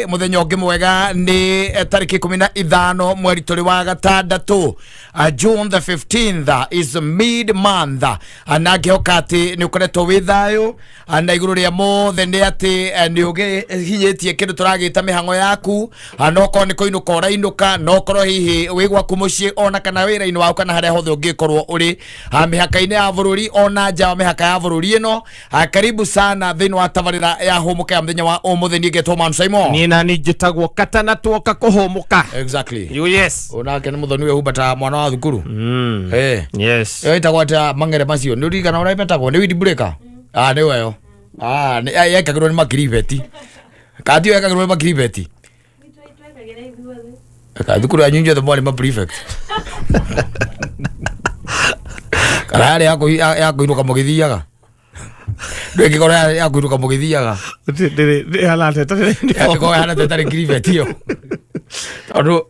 Muthenya ungi mwega ni tariki 15 mweri turi wa gatandatu June the 15th is mid month anake okati ni ukoretwo wi thayo na iguru ria mothe ni ati ni uge hinyetie kindu turagita mihango yaku anoko ni kuinuka urainuka nokoro hihi wi gwaku mucii ona kana wira-ini waku kana haria hothe ungikorwo uri mihaka-ini ya bururi ona nja wa mihaka ya bururi ino karibu sana thini wa tabarira ya humuka ya muthenya wa umuthi ni ngetwo Mansaimo na nijitagwo Katta na tuoka kuhumuka. Exactly. You yes. Onake ni muthoni we hubata mwana wa thukuru. Yes. Itagwo ata mangere macio. Ni urigana ura imetagwo ni widi breaker. Ni weyo. Ni yekagirwo ni makriveti. Kati yekagirwo ni makriveti. Thukuru anyu nje the mwali ma prefect. Karare yako inuka mugithiaga. Ndwe kikora ya kuruka mugithiaga de halate tare ko halate tare prefect yo ado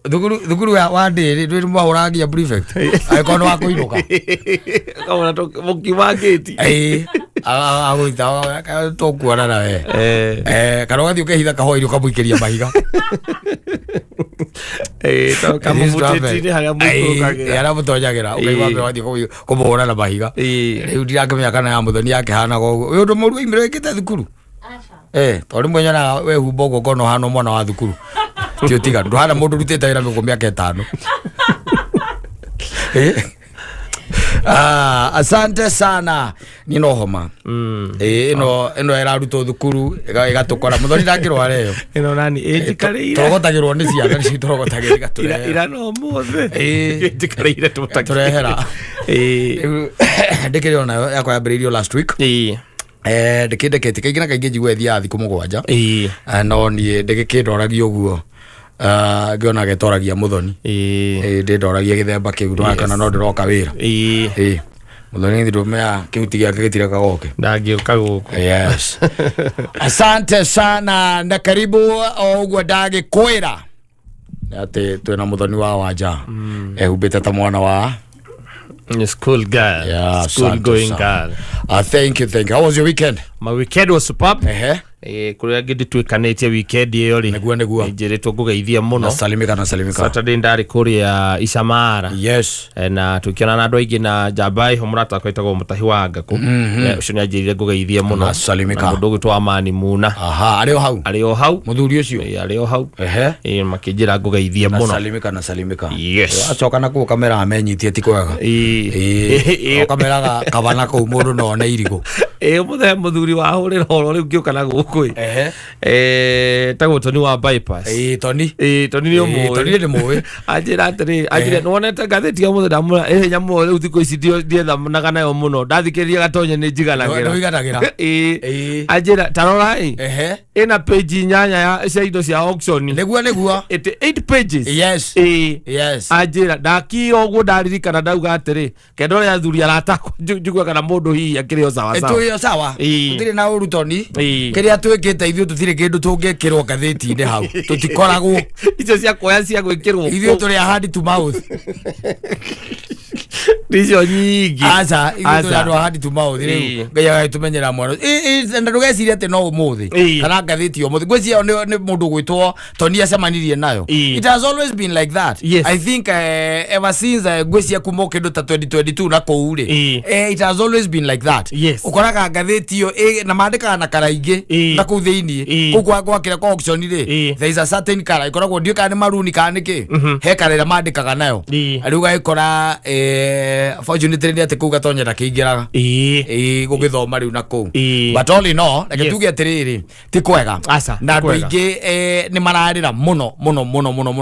thukuru wa ndiri ndwe mwahorangia prefect aikono wa kuinuka kama to mukimageti agwita to kuana na we kana wathi ukehitha kahoi ukamuikiria mahiga to kama muteti haga mukukagira yara mutonyagira ukaiwa wathi kumuhora na mahiga riu ndirakimenya kana ya muthoni yake hana go we undu muru imire ikite thukuru tori mwenyana we humbogo kono hano mwana wa thukuru tio tiga ndo hana mundu rutite wira miko miaka 5 asante sana nino homa ino era ruto thukuru igatukora muthoni ndangirwara iyo ino nani ejikareira torogotagirwo ni ciana ni citorogotagirira gatura ira no mothe ejikareira turehera ndikiri ona yakwa yambiririo last week ndikindekete kaingĩ na kaingĩ njigua thia thikũ 7 no niĩ ndĩgĩkĩndoragia ũguo ngĩona getoragia muthoni ndĩndoragia gĩthemba kĩu kana no ndĩroka wĩra muthoni ndĩrũmea kĩhuti gĩake gĩtireka goke ndangĩũka gũkũ. Yes. Asante sana na karibu ũguo ndagĩkwĩra atĩ twĩna muthoni wa wanja ehumbĩte ta mwana wa school girl. Yeah, school going girl. Thank you. How was your weekend? My weekend was superb. Kuria gidi twikanitie weekend iyo ri negua njiritwo ngugeithia muno na salimika Saturday ndari kuria Isamara. Yes. Na tukiona na andu aingi na Jabai homurata kwitagwo mutahi wa Ngaku ucio ni anjirire ngugeithia muno na salimika mundu gwitwa Mani Muna ari o hau muthuri ucio ari o hau makinjira ngugeithia muno na salimika. Yes. Acoka na ku kamera amenyitie ti kwega kamera kabana ku mundu no ne irigo muthe muthuri wa hurira horo riu ngiuka na gukui tago Toni wa bypass Toni ni muwe ajira atiri ajira nonete gatheti ya muthe ndamura nyamu riu thiko ici ndietha naga nayo muno ndathikiria gatonye ni njiganagira ajira tarora ina page nyanya ya cia indo cia auction negua 8 pages. Yes. Ajira ndakiro guo ndaririkana ndauga atiri kendo ya thuri aratako njugua kana mundu hihi akiri sawa ndire na urutoni kiria twikite ithu tutire kindu tungekirwo gatheti-ini hau tutikoragwo icio cia koya cia gwikirwo ithu turi hand to mouth ndicio nyingi aza ithu turi hand to mouth riu ngai tumenyera mwana enda ndugeciria ati no umuthi kana gatheti umuthi ngwiciria ni mundu gwitwo Toni acemanirie nayo. It has always been like that. Yes. I think ever since ngwiciria kuma kindu ta 2022 na koure it has always been like that. Yes. Ukoraga gatheti iyo na mandikaga na karaingi na ku thiini kugwa gwakira kwa auction ri there is a certain color ikoragwo ndio kana maruni kana ki he karera mandikaga nayo ariu gaikora fortunately ni ati ku gatonyera kiingiraga gugithoma riu na ku but all in all like tuge atiriri ti kwega na andu ingi ni mararira muno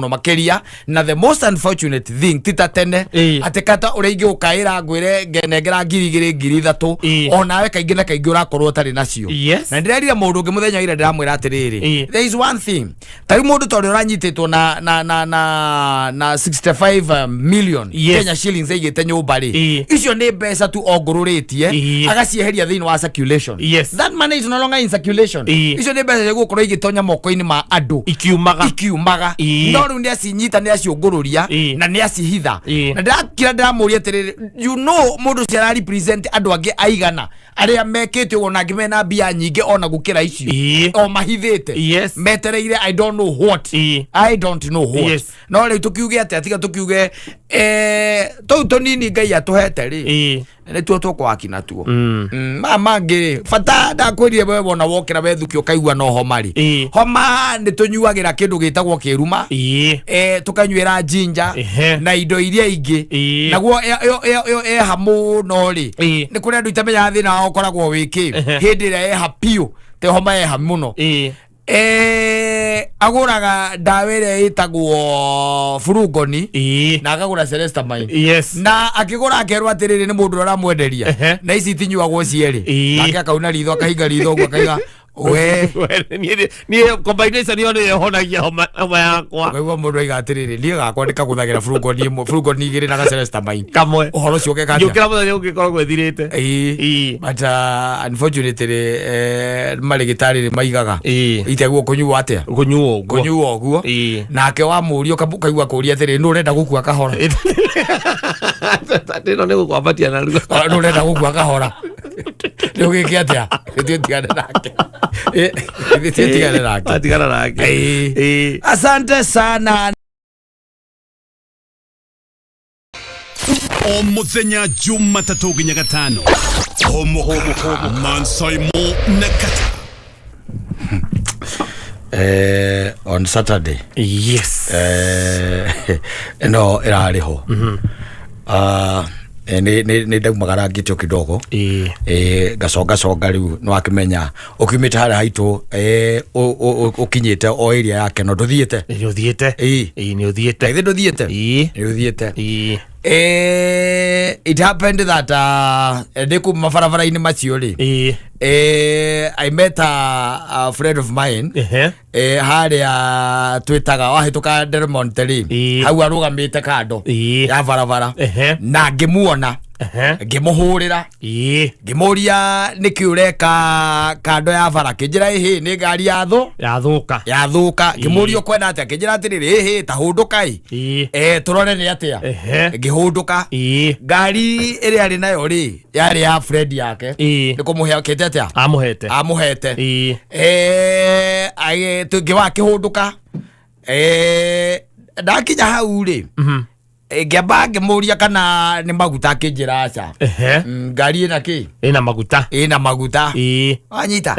makeria na the most unfortunate thing titatene ati Katta uri ingi ukaira ngwire nengera ngiri 3 onawe kaingi na kaingi urakorwo tari nacio na ndirerira mundu ungi muthenya ira ndiramwira atiriri there is one thing tari mundu tori uranyititwo na 65 million Kenya shillings agite nyumba ri icio ni mbeca tu ongururitie agacieheria thiini wa circulation. That money is no longer in circulation. Icio ni mbeca gukorwo igitonya moko-ini ma andu ikiumaga no riu ni acinyita ni aciungururia na ni acihitha na ndakira ndamuria tiriri you know mundu cia represent andu angi aigana aria mekite ugo na ngimena mbia nyingi ona gukira icio o mahithite metereire I don't know what no riu tukiuge ati atiga tukiuge to nini ngai atuhete ri ne tuo twakwa natuo mama ngiri fata ndakwirire wewe wona wokira wethuki ukaigua no homa ri homa ni tunyuagira kindu gitagwo kiruma tukanywira jinja na indo iria ingi naguo hamu no ri ni kuri andu itamenya thina wao koragwo wiki hindi ria hapiu te homa hamuno aguraga ndawa ĩrĩa ĩtagwo furungoni na akagura celestamine na akigura akerwo atiriri ni mundu aramwenderia na ici tinyuagwo cierĩ nake akauna ritho akahinga ritho ũguo akaiga we ni combination yo ni honagia homa yakwa kaigua mundu aiga atiriri nie gakwa ndikaguthagira furungoni igĩrĩ na celestamine kamwe ũhoro ũcio ũgeka njũkĩra mũthenya ũngĩkoragwo ĩthirĩte but unfortunately marĩgĩtarĩ maigaga iteguo kũnyuo atĩa kũnyuo ũguo nake wa mũrio kaigua kũria atĩrĩ nũ ũrenda gũkua kahora ĩno nĩ gũkwambatia na ruo nũ ũrenda gũkua kahora nĩ ũgĩke atĩa tigane nake asante sana o muthenya Jumatatu nginya Gatano Humuka Mansaimo na Katta on Saturday no irarĩ ho ni ndaumagara ngitio kidogo gaconga riu no akimenya ukimita haria haitu ukinyite o area yake no nduthiite ni uthiite it happened that ndiku mabarabara-ini macio ri I met a friend of mine haria twitaga wahituka Delmonte ri hau arugamite kando ya barabara na ngimuona ngimuhurira ngimuria niki ureka kando ya bara kinjira ihi ni ngari yathuka ngimuria kwenda atia kinjira atiriri ihi ta hunduka turore ni atia ngihunduka ngari iri ari nayo ri yari ya friend yake ni kumuhea kete atia amuhete tungiwa kihunduka ndakinya hau ri ngĩamba ngĩmũria kana nĩ maguta akĩnjĩra aca ngari ĩna maguta wanyita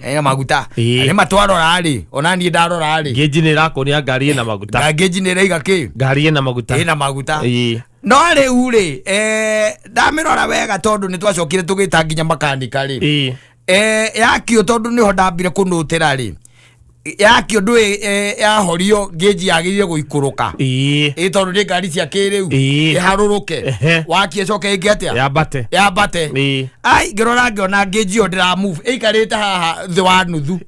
ĩna maguta nĩ matwarora rĩ ona niĩ ndarora rĩ ngĩnji nĩ ĩrakuonia ngari ĩna maguta ngĩnji nĩ ĩraiga ngari ĩna maguta no rĩu rĩ ndamĩrora wega tondũ nĩ twacokire tũgĩta nginya makanika rĩ yakio tondũ nĩho ndambire kũnũtĩra rĩ yakio ndũ yahorio ngeji yagĩrire gũikũrũka tondũ nĩ ngari cia kĩrĩu ĩharũrũke wakie coke ĩngĩ atĩa yambate ai ngĩrora ngĩona ngeji ĩyo ndĩramove ĩikarĩte haha thĩ wa nuthu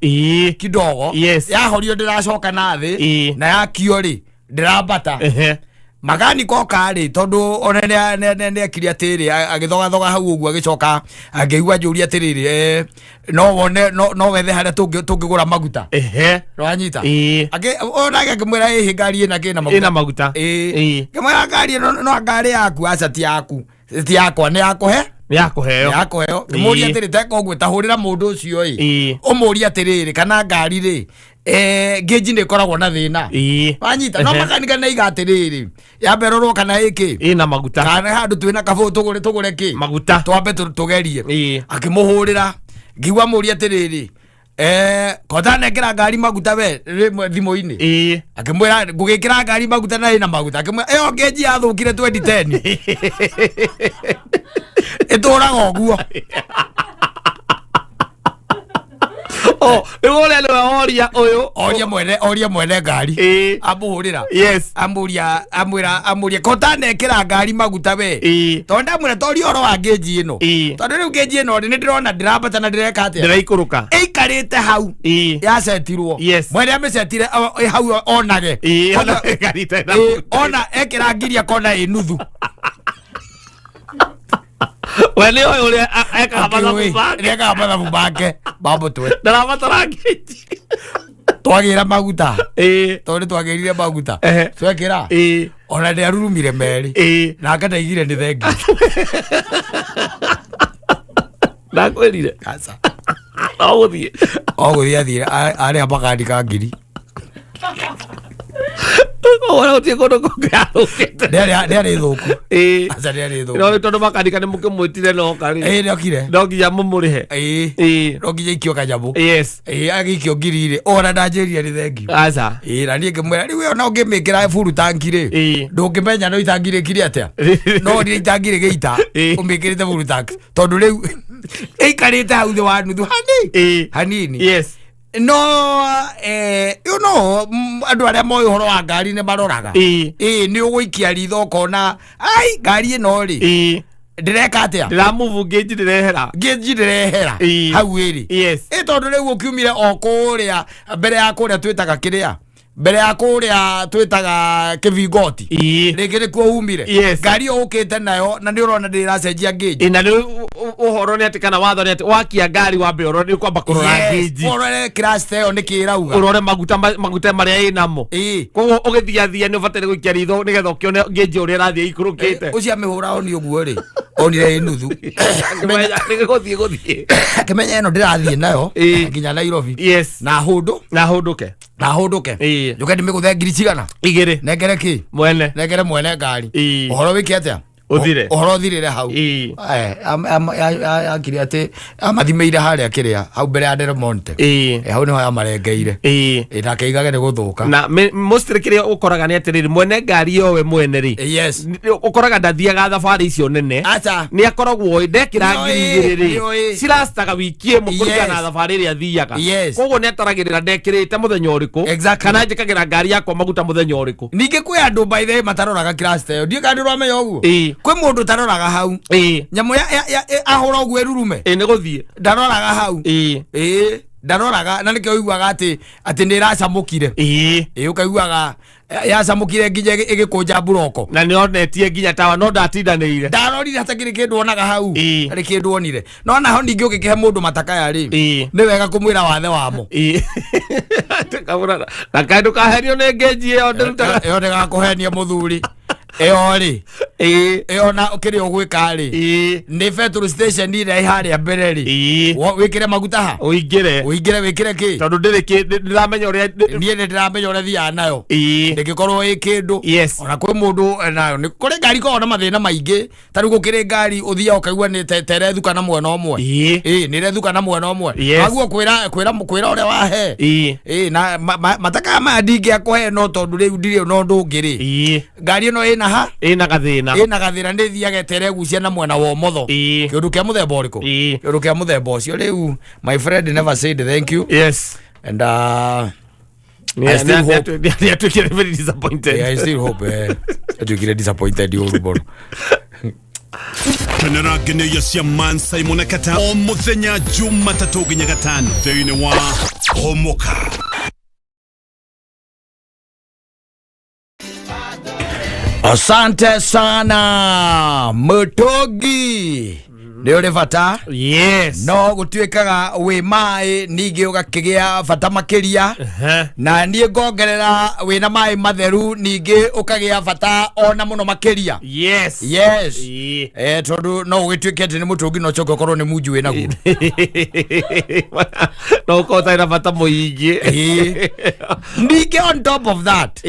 kidogo yahorio ndĩracoka na thĩ na yakio rĩ ndĩrambata magani koka ri tondu ona ne akiri atiri agithoga hau uguo agicoka angeigua njuri atiri no wone no wethe haria tungigura maguta rwanyita ona ngimwira ihi ngari ina maguta ngimwira ngari no ngari yaku aca ti yakwa ni yakuheo ngimuri atiri teko gwita hurira mundu ucio umuri atiri kana ngari ri ngeji nĩ koragwo na thĩna wanyita no makanika nĩ iga atĩrĩrĩ yamberorwo kana ĩkĩ ĩna maguta kana handũ twĩna kabũ tũgũre kĩ maguta twambe tũgerie akĩmũhũrĩra ngiugua mũria atĩrĩrĩ kota nekĩra ngari maguta we rĩmwe thimũ-inĩ akĩmwĩra ngũgĩkĩra ngari maguta na ĩna maguta akĩmwĩra ĩyo ngeji yathũkire 2010 ĩtũraga ũguo oria mwene ngari amuhurira amwira kota nekira ngari maguta we tondu ndamwira tori oro wa ngeji ĩno tondu riu ngeji ĩno nĩ ndĩrona ndĩrambata na ndĩreka atĩa ndĩraikũrũka ĩikarĩte hau yacetirwo mwene amĩcetire hau onage ona ekĩra ngiria kona ĩ nuthu Wale ule eka mathabu make bambutwe ndarabatara ngeji twagira maguta tondu twagirire maguta twekira ona ndi arurumire meri na ngataigire ndi thengi ndakwirire aca oguthie athire ari amakaandika ngiri ora utie kono kokaro ndari thuku aca ndari thuku no tondu makandika ni mukimwitire no kari ndokire ndokinya mumurihe ndokinya ikio kanyamu yes agikio ngirire ona ndanjirie ni thengi aca na niĩ ngĩmwĩra rĩu ona ũngĩmĩkĩra buru tanki-rĩ ndũngĩmenya no itangi rĩkire atĩa no rĩrĩa itangi rĩgĩita ũmĩkĩrĩte buru tanki tondũ rĩu ĩikarĩte hau thĩ wa nuthu hanini yes no you know andũ arĩa moĩ ũhoro wa ngari nĩ maroraga nĩ ũgũikia ritho ũkona ai ngari ĩno-rĩ ndireka atia ndiramuvu ngeji ndirehera hau ĩrĩ tondũ rĩu ũkiumire o kũrĩa mbere ya kũrĩa twĩtaga kĩrĩa mbere ya kũrĩa twĩtaga kĩvingoti rĩngĩ nĩkuo umire ngari ũkĩte nayo na nĩ ũrona ndĩracenjia ngeji na rĩu ũhoro nĩ atĩ kana watho nĩ atĩ wakia ngari wambe ũrore nĩ kwamba kũrora ngeji ũrore crash ĩyo nĩ kĩrauga ũrore maguta marĩa ĩnamo koguo ũgĩthiathia nĩ ũbataire gũikia ritho nĩgetha ũkĩone ngeji ũrĩa ĩrathiĩ ikũrũkĩte ũcio amĩhũra oni ũguo-rĩ onire ĩ nuthu gũthiĩ akĩmenya ĩno ndĩrathiĩ nayo nginya Nairobi na hũndũke njuke ndimĩgũthe ngiri cigana igĩrĩ nengere mwene ngari ũhoro wĩke atĩa ũhoro ũthirĩre hau akire atĩ amathimĩire harĩa kĩrĩa hau mbere ya Del Monte hau nĩho yamarengeire nake igage nĩ gũthũka na mostly kĩrĩa ũkoraga nĩ atĩrĩrĩ mwene ngari yo we mwene-rĩ ũkoraga ndathiaga thabarĩ icio nene nĩ akoragwo ndekĩra ngiri igĩrĩ-rĩ cirastaga wiki ĩmwe kũringana na thabarĩ ĩrĩa athiaga koguo nĩ ataragĩrĩra ndekĩrĩte mũthenya ũrĩkũ kana njĩkagĩra ngari yakwa maguta mũthenya ũrĩkũ ningĩ kwĩ andũ by the way mataroraga crash ĩyo ndiĩ kana ndĩramenya ũguo kwĩ mũndũ taroraga hau nyamũ ahũra ũguo ĩrurume nĩ gũthiĩ ndaroraga hau ndaroraga na nĩkĩo ũiguaga atĩ nĩ ĩracamũkire ũkaiguaga yacamũkire nginya ĩgĩkũnja buroko na nĩ onetie nginya tawa no ndatindanĩire ndarorire hatakĩrĩ kĩndũ onaga hau harĩ kĩndũ onire no naho ningĩ ũgĩkĩhe mũndũ matakaya-rĩ nĩ wega kũmwĩra wathe wamo na kaĩ ndũkahenio nĩ ngeji ĩyo ĩyo ndĩgakũhenia mũthuri ĩyo-rĩ ĩyo na kĩrĩa ũgwĩka-rĩ nĩ petrol station ĩrĩa harĩa mbere-rĩ wĩkĩre maguta ha ũingĩre wĩkĩre kĩ tondũ ndĩramenya ũrĩa niĩ nĩ ndĩramenya ũrĩa thiaga nayo ndĩngĩkorwo ĩ kĩndũ ona kwĩ mũndũ nayo kũrĩ ngari koragwo na mathĩna maingĩ ta rĩu gũkĩrĩ ngari ũthiaga ũkaigua nĩ terethuka na mwena ũmwe nĩ rethuka na mwena ũmwe aguo kwĩra ũrĩa wahe na matakaya maya ndingĩakũhe no tondũ rĩu ndirĩ na ũndũ ũngĩ-rĩ ngari ĩno ĩna gathĩna nĩ thiaga ĩteregucia na mwena wa ũmotho kĩũndũ kĩa mũthemba ũrĩkũ kĩũndũ kĩa mũthemba ũcio rĩu my friend never said thank you and I still hope very disappointed I still hope atuĩkire disappointed ũru mũno Kenera gene cia Mansaimo na Katta o mũthenya Jumatatu nginya Gatano thĩinĩ wa HUMUKA. Asante sana Mutogi nĩ ũrĩ bata no gũtuĩkaga wĩ maĩ ningĩ ũgakĩgĩa bata makĩria na niĩ ngongerera wĩna maĩ matheru ningĩ ũkagĩa bata ona mũno makĩria tondũ no ũgĩtuĩke atĩ nĩ mũtũngi no ũcoke ũkorwo nĩ munju wĩ naguo no ũkorwo ũtarĩ na bata mũingĩ ningĩ on top of that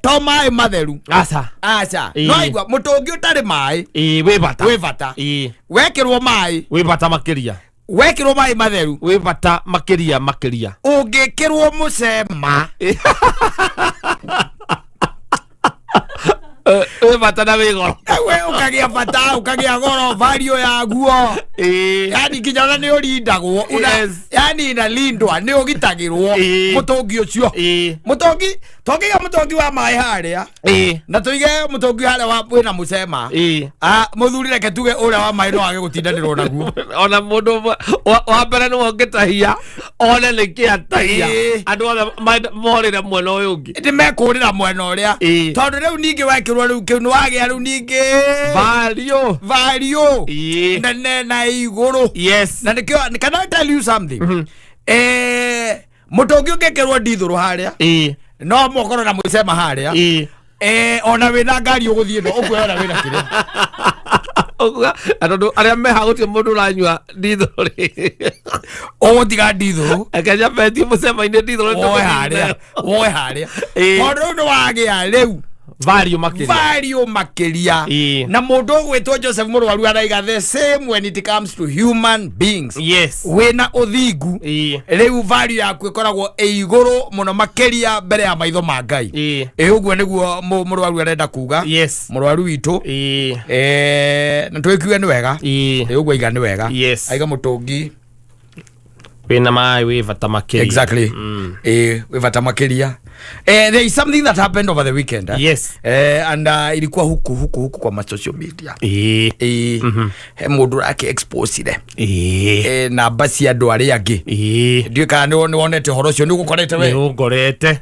to maĩ matheru aca no aigua mũtũngi ũtarĩ maĩ wĩ bata wekĩrwo maĩ wĩ bata makĩria wekĩrwo maĩ matheru wĩ bata makĩria ũngĩkĩrwo mũcema wĩ bata na wĩ goro we ũkagĩa bata ũkagĩa goro value yaguo yani nginya ona nĩ ũrindagwo yani inalindwa nĩ ũgitagĩrwo mũtũngi ũcio mũtũngi wa maĩ harĩa na tũige mũtũngi harĩa wĩna mũcema mũthuri reke tuge ũrĩa wa maĩ no wage gũtindanĩrwo naguo ona mũndũ wa mbere nĩwe ũngĩtahia one nĩkĩ atahia andũ othe morĩre mwena ũyũ ũngĩ ndĩmekũrĩra mwena ũrĩa tondũ rĩu ningĩ wekĩrwo rĩu kĩu nĩ wage arunike value na iguru. Yes. Na can I tell you something? Mutongi ugekerwo ndithuru haria no mokoro na mwisema haria ona wina ngari uguthie ndo ukuona wina kire atondu aria meha gutie mundu ranyua ndithuru otiga ndithuru akenya beti musema-ini ndithuru woe haria tondu ndo wagia riu value makeria na mundu gwitwo Joseph Murwaru araiga the same when it comes to human beings. Yes. Wena uthingu riu value yaku ikoragwo iguru muno makeria mbere ya maitho ma Ngai. Uguo niguo Murwaru arenda kuga. Yes. Murwaru witu na twikiwe ni wega uguo iga ni wega. Yes. Aiga mutungi wina mai we vata makeria. Exactly. We vata makeria. There is something that happened over the weekend. Yes. And ilikuwa huku kwa social media. Mundu ake expose ile. Na basi andu aria angi. Ndio kana wonete horo cio nigukorete we. Nigorete.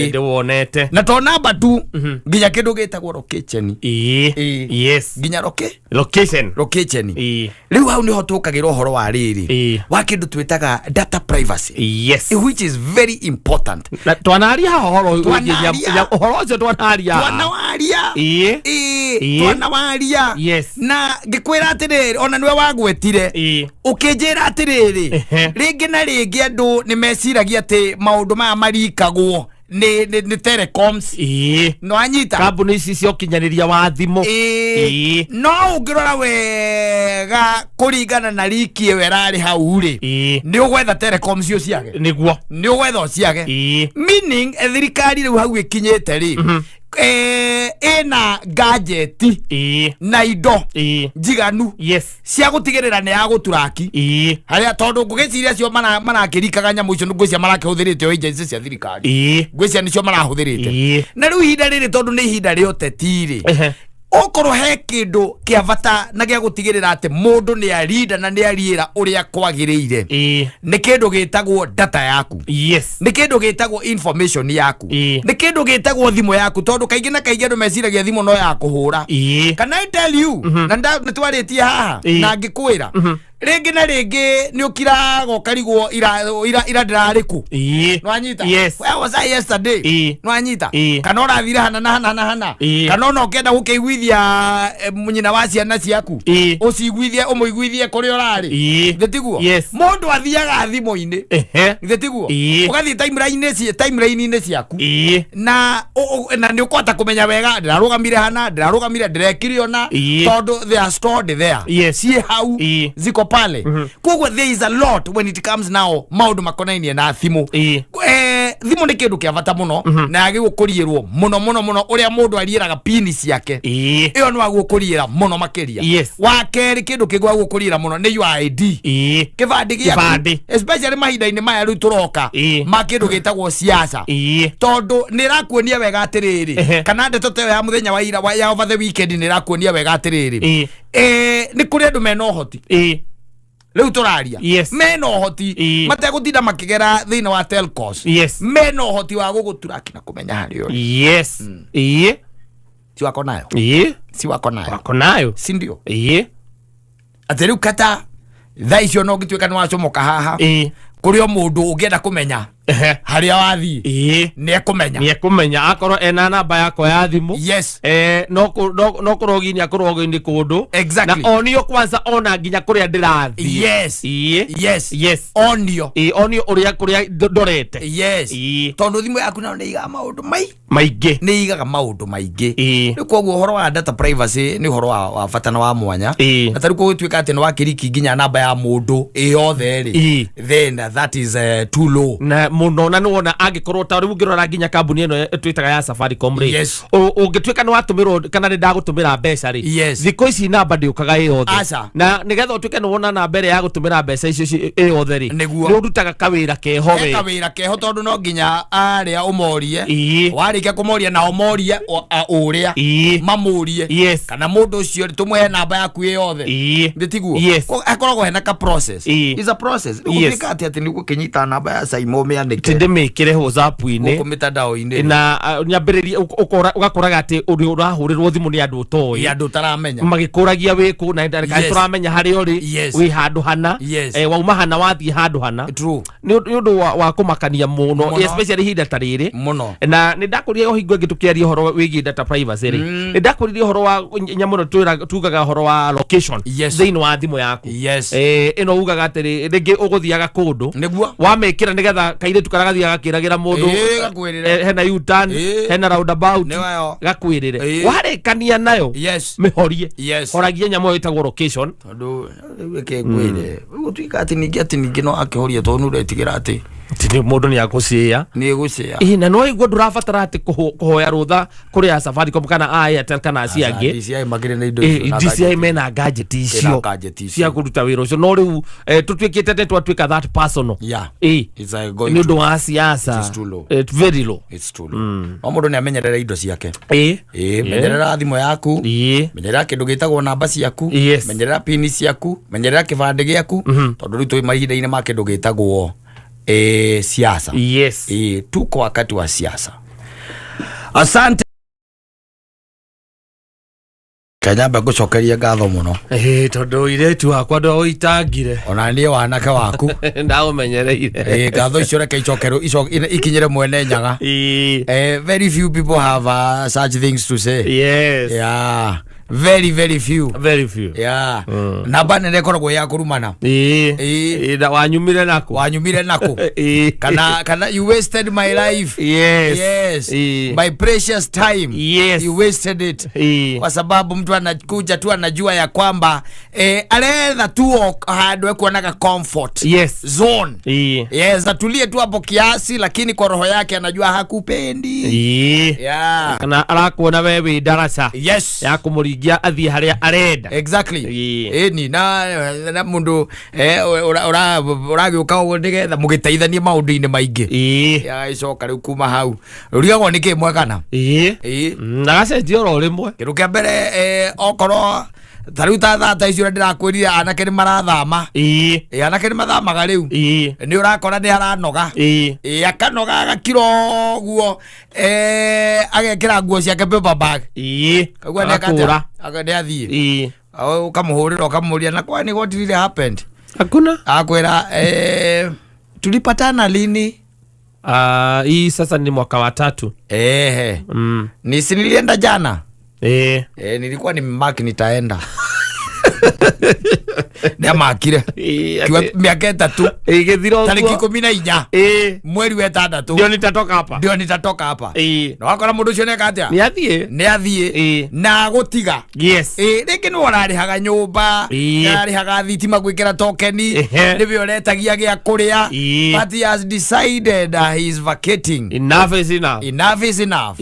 Ndio wonete. Na to namba tu nginya kindu gitagwo location. Yes. Nginya location. Riu hau niho tukagirwo horo wa riri. Wa kindu twitaga data privacy. Yes. Which is very important. Na twanaria horo ucio twanaria. Yes. Na ngikwira atiriri ona niwe wagwetire ukinjira atiriri ringi na ringi andu ni meciragia ati maundu maya marikagwo ni telecoms no anyita kambuni ici cia ukinyaniria wa thimu no ungirora wega kuringana na riki werari hau ri ni ugwetha telecoms cio ciage niguo ni ugwetha ciage meaning thirikari riu hau ikinyete ri ena gadget na indo njiganu cia gutigirira ni ya guturaki haria tondu ngugiciria cio marakirikaga nyamu icio ngwiciria marakihũthĩrĩte o agency cia thirikari ngwiciria nicio marahũthĩrĩte na riu ihinda rĩrĩ tondu ni ihinda rĩa ũteti rĩ okorwo he kindu kia bata na gia gutigirira ati mundu ni arinda na ni ariira uria kwagiriire ni kindu gitagwo data yaku. Yes. Ni kindu gitagwo information yaku. Ni kindu gitagwo thimu yaku tondu kaingi na kaingi andu meciragia thimu no ya kuhura. Can I tell you na nitwaritie haha na ngikwira ringi na ringi ni ukirago karigwo ira ndirariku no anyita. Where was I yesterday? No anyita kana urathire hana na hana kana no kenda gukiguithia munyina wa ciana ciaku uciguithie umuiguithie kuri urari ndetiguo mundu athiaga thimo-ini ndetiguo ugathie timeline-ini ciaku na ni ukwata kumenya wega ndirarugamire hana ndirarugamire ndirekire ona tondu they are stored there sie hau ziko pale. Kugwa there is a lot when it comes now maundu makonainie na thimu. Thimu ni kindu kia bata muno na agi gukurirwo muno uria mundu ariiraga pini ciake iyo no agukuriira muno makeria. Wa keri kindu kigwa gukurira muno ni your ID kibandi giaku especially mahinda-ini maya riu turoka ma kindu gitagwo siasa tondu ni rakuonia wega atiriri kana ndeto te ya muthenya wa ira ya over the weekend ni rakuonia wega atiriri ni kuri andu mena uhoti riu turaria mena uhoti mategutinda makigera thiini wa telcos mena uhoti wa guguturaki na kumenya hari uri si wako nayo si ndio ati riu kata thaa icio no ngituika ni wacomoka haha kuri o mundu ungienda kumenya haria wathii ni ekumenya akorwo ena namba yako ya thimu no kuroginia kurogiini kundu na onio kwanza ona nginya kuria ndirathii onio uria kuria ndorete tondu thimu yaku nayo ni igaga maundu maingi ni koguo uhoro wa data privacy ni uhoro wa bata na wa mwanya na tariku gutwika ati ni wakiriki nginya namba ya mundu yothe ri then that is too low na muno na nuona angikorwo ta riu ngirora nginya kambuni eno twitaga ya Safaricom ri ungitwika ni watumirwo kana ni ndagutumira mbeca ri thiko ici namba ndiukaga yothe na nigetha utwike ni wona namba ya gutumira mbeca icio yothe ri ni urutaga kawira keho tondu no nginya aria umorie warikia kumoria na umorie uria mamurie kana mundu ucio tumwe namba yaku yothe nditiguo akoragwo hena ka process is a process uthika ati ni gukinyita namba ya Saimo mea wandike tinde mekire WhatsApp-ini ko mitandao-ini na nyambiriria ugakoraga ati urahurirwo thimu ni andu utoi andu taramenya magikuragia wiku na ndari turamenya hari uri wi handu hana wauma hana wathie handu hana ni undu wa kumakania muno especially hinda tariri muno na ni ndakuriria hingo ngitukiaria horo wigi data privacy ri ni ndakuriria horo wa nyamuno tugaga horo wa location thiini wa thimu yaku ino ugaga atiri ringi uguthiaga kundu wamekira nigetha kaire tukaragathiaga kiragira mundu hena U-turn hena roundabout gakwirire warekania nayo mihorie horagia nyamo itagwo location tondu weke gwire gutuika ati ningi no akihoria tondu retigira ati tini mundu ni agucia na no igwo ndurabatara ati kuhoya rutha kuri ya Safaricom kana Airtel kana aciangi DCI magire na indo icio DCI mena gadget icio cia kuruta wira ucio no riu tutwikite te twatuika that personal it's a going ni ndo wa siasa it's very low no mundu ni amenyerera indo ciake menyerera thimo yaku menyerera kindu gitagwo namba ciaku menyerera pin ciaku menyerera kibande giaku tondu riu twi mahinda-ini ma kindu gitagwo siasa tuko wakati wa siasa. Asante Kanyamba gucokeria ngatho muno tondu iretu wakwa ndo itangire ona nie wanake waku ndaumenyereire ngatho icio reke icokero ikinyire mwene nyaga very few people have such things to say very few namba nene koragwo ya kurumana wanyumire nako kana you wasted my life my precious time you wasted it kwa sababu mtu anakuja tu anajua ya kwamba aletha tu handwe kuonaga comfort zone atulie tu hapo kiasi lakini kwa roho yake anajua hakupendi kana arakuona wewe darasa ya kumurigia athie haria arenda ni na mundu uragiuka ndigetha mugiteithanie maundu-ini maingi icoka riu kuma hau uriagwo niki mwekana nagacenjia oro rimwe kindu kia mbere okorwo tariu ta icio ndirakwirira anake ni marathama anake ni mathamaga riu ni urakora ni haranoga akanoga agakira guo agekira nguo ciake paper bag kagua nekata ni athie ukamuhurira ukamuria na kwani what really happened hakuna akwira tulipatana lini hii sasa ni mwaka wa 3 ni sinilienda jana nilikuwa ni mark nitaenda ndia makire kiwa miaka 3 tariki 14 mweri wa 6 ndio nitatoka hapa na wakora mundu cio neka atia ni athie na gutiga riki no ararihaga nyumba ararihaga thitima gwikira tokeni niwe uretagia gia kuria but he has decided he is vacating. Enough is enough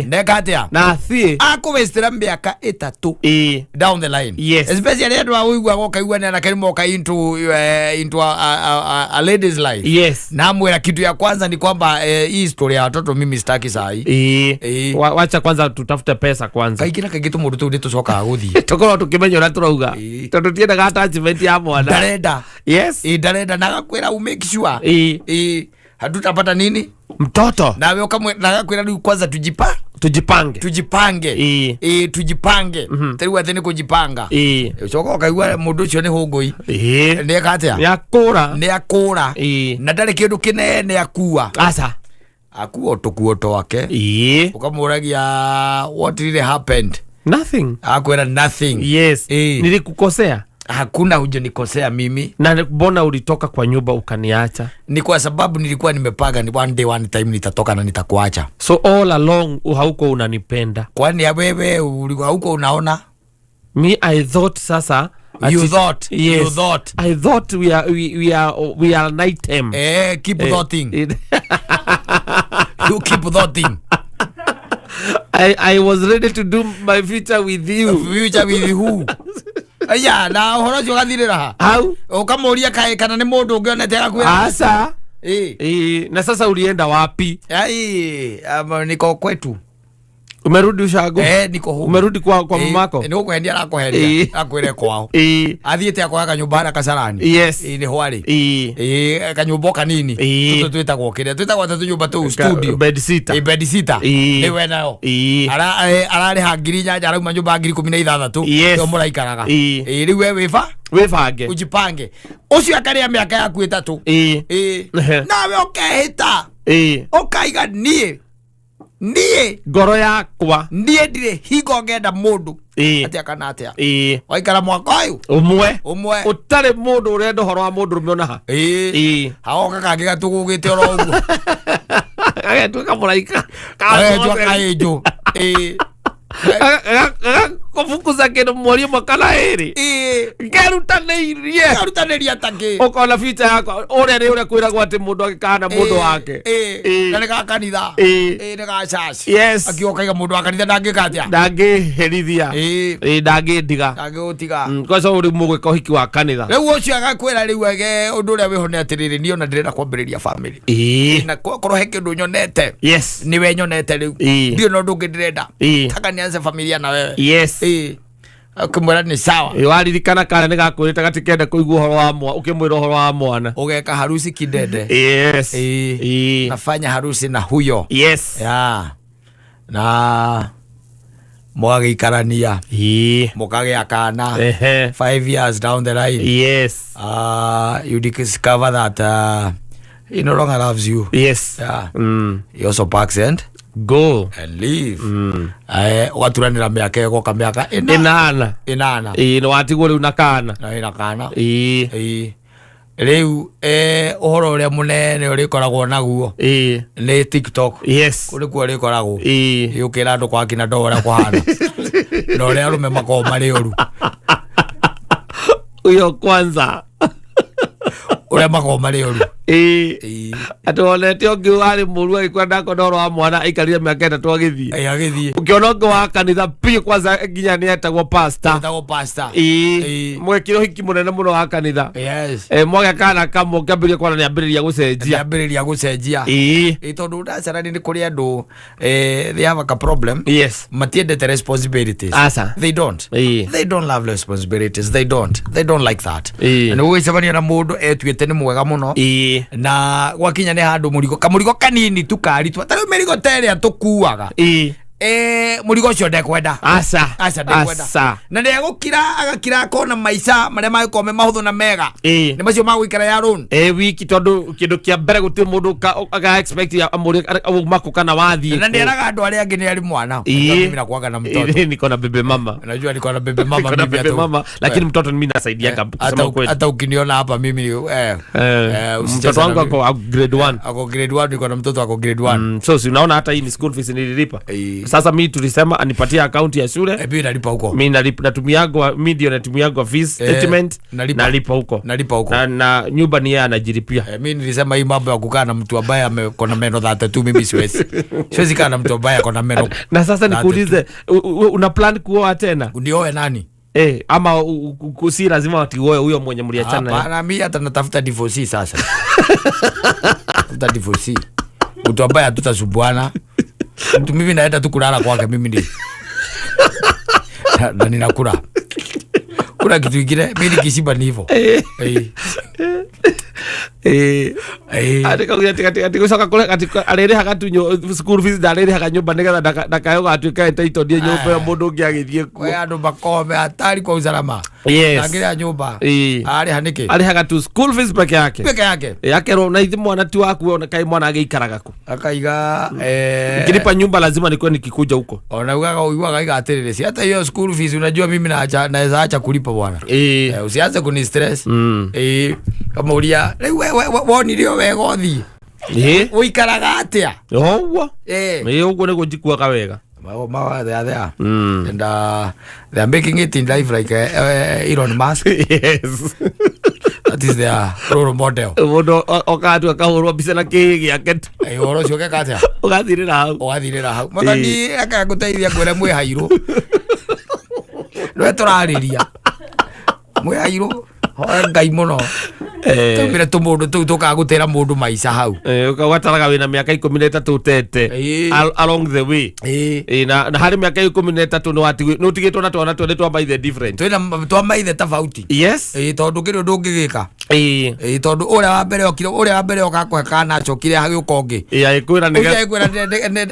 neka atia na athie akuvestera miaka 3 down the line especially ndo awigwa gokaigwa na kalimoka into a lady's life na mwera kitu ya kwanza ni kwamba hii story ya watoto mimi sitaki sai wacha kwanza tutafute pesa kwanza kaikira kagitu mundu tu nitucoka guthie tokoro tukimenya ura turauga tondu tienda ga attachment ya mwana darenda darenda na gakwira umake sure hatutapata nini mtoto nawe ukamwe na gakwira riu kwanza tujipange tariwa thene kujipanga ucoka ukaigwa mundu ucio ni hungui ni akatia ni akura na ndari kindu kinene akua akuo tukuo twake ukamuragia what really happened nothing akwira nothing nilikukosea hakuna hujanikosea mimi na mbona ulitoka kwa nyumba ukaniacha ni kwa sababu nilikuwa nimepanga ni one day one time nitatoka na nitakuacha so all along hauko unanipenda kwani wewe hauko unaona me I thought sasa you thought I thought we are night time keep thoughting you keep thoughting I was ready to do my future with you who aya na horo cio gathirira au ukamuria kae kana ni mundu ungionete gakwira asa na sasa ulienda wapi niko kwetu Umerudi ushago? Niko huko. Umerudi kwa mamako? Niko kuendia na kuendia. Akwire kwao. Athiete akwa kanyumba Kasarani. Yes. Ni hwari. Kanyumba kanini. Tuto twita gwokire. Twita gwata tunyumba tu studio. Bed sitter. Bed sitter. Ni wena yo. Arare hangiri nyanja arauma nyumba ngiri 16. Yo muraikaraga. Riu we Wifange. Ujipange. Ucio akaria miaka yaku 3. Nawe ukehita. Ukaiga nie ngoro yakwa ndire hingo ngenda mundu atia kana atia waikara mwaka uyu umwe utari mundu urenda horo wa mundu rumiona ha haoka kangi gatugugite oro uguo agetuka muraika kaejo kufukuza kindu mwori umwe kana iri ngerutanĩirie tangi ukona future yakwa uria kwiragwo ati mundu agikana mundu wake na nĩ gakanitha nĩ gacaci yes akioka iga mundu wa kanitha ndangĩkatia ndangĩherithia ndangĩndiga ndangĩgũtiga kosa uri mugwika uhiki wa kanitha rĩu ũcio agakwĩra rĩu ege ũndũ ũrĩa wĩho nĩ atĩrĩrĩ niĩ ona ndĩrenda kwambĩrĩria family na korwo he kĩndũ nyonete yes niwe nyonete rĩu ndio no ndũngĩ ndĩrenda taka nianze familia na wewe yes ukimwira ni sawa waririkana kana ni gakwirite gatikende kuigua horo wa mwana ukimwira horo wa mwana ugeka harusi kidede yes nafanya harusi na huyo yes na mwagikarania mukagea kana 5 years down the line yes you discover that he no longer loves you yes he also packs and go and leave waturanira miaka ego kamiaka inana no watigwo riu na kana riu uhoro uria munene urikoragwo naguo ni TikTok yes kuri kuo urikoragwo yukira andu kwa kina ndora kwahana no ria rume mako mari oru uyo kwanza uria mako mari oru atwonete ongi wari muru agikwenda kodoro wa mwana aikarire miaka 3 agithie ukiona ongi wa kanitha pi kwanza nginya ni etagwo pastor mwekiro hiki munene muno wa kanitha mwage kana kamwe kambirie kwana ni ambiriria gucenjia tondu ndacarani ni kuri andu they have a problem matiendete responsibilities they don't love responsibilities they don't like that and ugicemania na mundu etuite ni mwega muno na gwakinya ni handu murigo kanini tukaritwa tari mirigo teria tukuaga murigo ucio ndekwenda ndekwenda na ndegukira agakira kona maica maria magikome mahuthu na mega ni macio magwikara ya run wiki tondu kindu kia mbere guti mundu aga expect amuri mako kana wathie na nderaga andu aria angi ni ari mwana mimi na kuaga na mtoto niko na bebe mama unajua niko na bebe mama lakini mtoto mimi nasaidia kusema kweli hata ukiniona hapa mimi mtoto wangu ako grade 1 niko na mtoto ako grade 1 so si unaona hata hii ni school fees nililipa sasa mimi tulisema anipatie account ya shule mimi nalipa huko mimi natumiagwa media natumiagwa fees statement nalipa huko na nyumba ni yeye anajilipia mimi nilisema hii mambo ya kukaa na mtu ambaye amekona meno 32 mimi siwezi kaa na mtu ambaye akona meno na sasa nikuulize una plan kuoa tena unioe nani ama si lazima watioe huyo mwenye mliachana hapana mimi hata natafuta divorce sasa natafuta divorce mtu ambaye hatutasumbuana mtu mimi naenda tu kulala kwake mimi ndi na ninakula kuna kitu kingine mimi nikishiba ni hivyo atika kusoka kule katika arere hagatunyo school fees darere haganyumba nigetha ndakayo gatuika entaito die nyumba ya mundu ngi agithie kwa andu bakome atari kwa usalama ngira nyumba ari hanike ari hagatu school fees peke yake ro na ithi mwana tu waku ona kai mwana ageikaraga ku akaiga nikilipa nyumba lazima nikuwe nikikuja huko ona uiwaga igatirire si hata hiyo school fees unajua mimi naweza acha kulipa bwana usianze kuni stress kama ulia woni rio wegothi uikaraga atia owo ugo ni gujikuaga wega they are there and they are making it in life like Elon Musk yes that is their role model wodo okatu akahurwa bisa na kigi yake oro cio kekatia ugathirira hau mwathani akaguteithia ngwere mwe hairu no turariria mwe hairu Ngai muno tumire tumundu tu tukagutira mundu maica hau ugataraga wina miaka 13 utete along the way na hari miaka 13 no tigitwo na twana twende twa by the different twina twa maithe tofauti yes tondu kiru ndungigika tondu uria wa mbere okire uria wa mbere okakuhe kana chokire hagi ukongi agikwira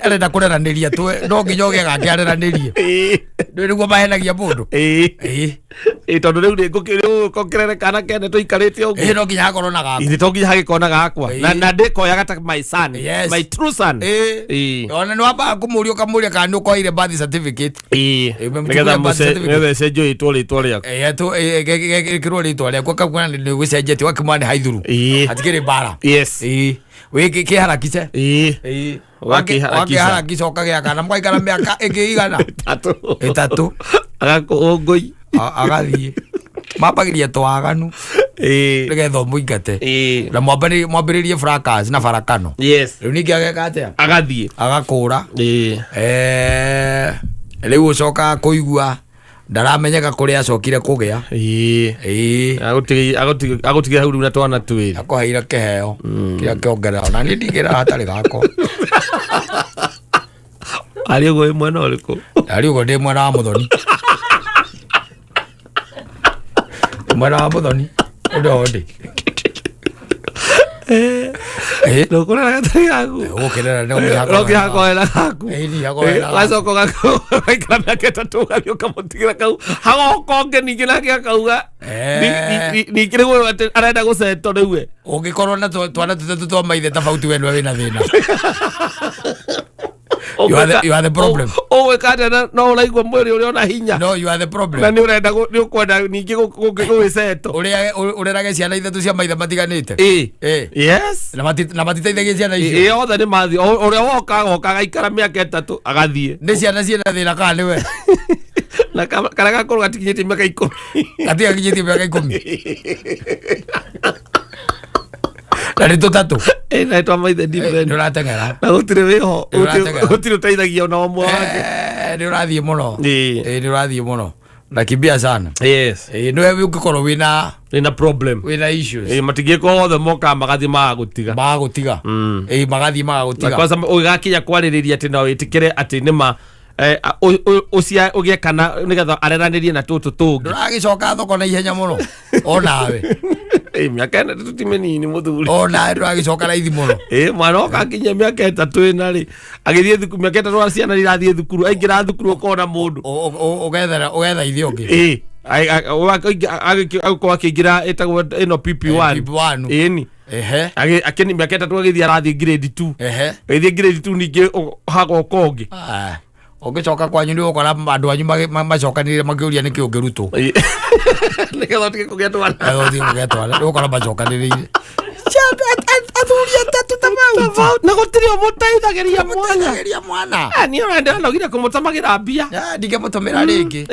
arenda kureraniria twe no nginya ugie gake areranirie niguo mahenagia mundu tondu riu ngukirere kana kene tuikarite uguo no nginya hakorwo na gakwa to nginya hagikona gakwa na ndikoyaga ta my son my true son ona no aba kumuria kamuria kana nukoire birth certificate nigetha mucenjio itwo ritwa riaku tu kirwo ritwa riaku kakwana ni gucenjetie wakimani haithuru atikire bara yes wiki kiharakice wakiharakisha ukagea kana mwaikara miaka ikiigana itatu agakungui agathie mabagiria twaganu nigetha muingate na mwambiririe fracas na farakano yes riu ningi ageka atia agathie agakura riu ucoka kuigua ndaramenyeka kuria acokire kugea agutigira hau riu na twana twiri akoheire kiheo kiria kiongerera na ni ndigira hatari gako ari ugo mwena uriku ari ugo ndi mwena wa muthoni mwena wa muthoni ndo ndi no kurera gatari gaku ukirera no gihakoera gaku ni hakoera gacoko gaku aikara miaka 3 gagioka mutigira kau hagokonge ningi nake akauga nikire gwe arenda guceto riu ungikorwo na twana tutetu twa maithe tofauti we wina thina you are the problem kata no uraigwa mwiri uri ona hinya no you are the problem na ni urenda ni ukwenda ningi guceto urerage ciana ithatu cia maithe matiganite yes na matiteithagia ciana icio othe ni mathi uria woka gaikara miaka 3 agathie ni ciana ciena thina kana ni we na kana gakorwo gatikinyite miaka 10 gatiga kinyite miaka 10 Dari tutatu na twa maithe different uratengera na gutire wiho gutire teithagia ona omwe wake ni urathie muno ni urathie muno na kibia sana yes no we ukikorwo wina problem wina issues matigiko othe moka magathi magutiga magathi magutiga kwanza ugakinya kwaririria ati no itikire ati nima ucia ugie kana nigetha areranirie na tutu tungi nduragicoka thoko na ihenya muno onawe miaka ena tutimenini muthuri ona nduragicoka na ithi muno mwana okakinya miaka 3 ina ri agithie thukuru miaka 3 ciana irathie thukuru aingira thukuru ukona mundu ugetha ithi ungi agikwa kingira etagwo ino PP1 ini akini miaka 3 agithie arathie grade 2 agithie grade 2 ningi hago kongi ugicoka kwanyu ni ukora andu anyu macokanire makiuria niki ungirutwo nigetha tike kugia twana ni ukora macokanire athuria tatu tamau na gutiri umuteithagiria mwana ni urenda nogire kumutamagira mbia ndige mutumira ringi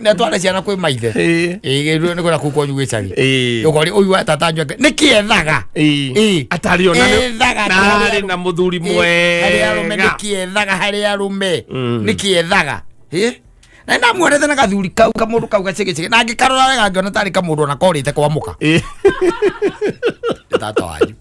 na twara ciana kwi maithe ni kwenda kukwanyu gwicagi ukori uyu wa tatanjwe nikiethaga atari ona nari na muthuri mwega hari arume nikiethaga hari arume nikiethaga na na muonete na gathuri kau kamundu kau gacigicigi na ngikarora wega ngiona tari kamundu na korite kwamuka tata wanyu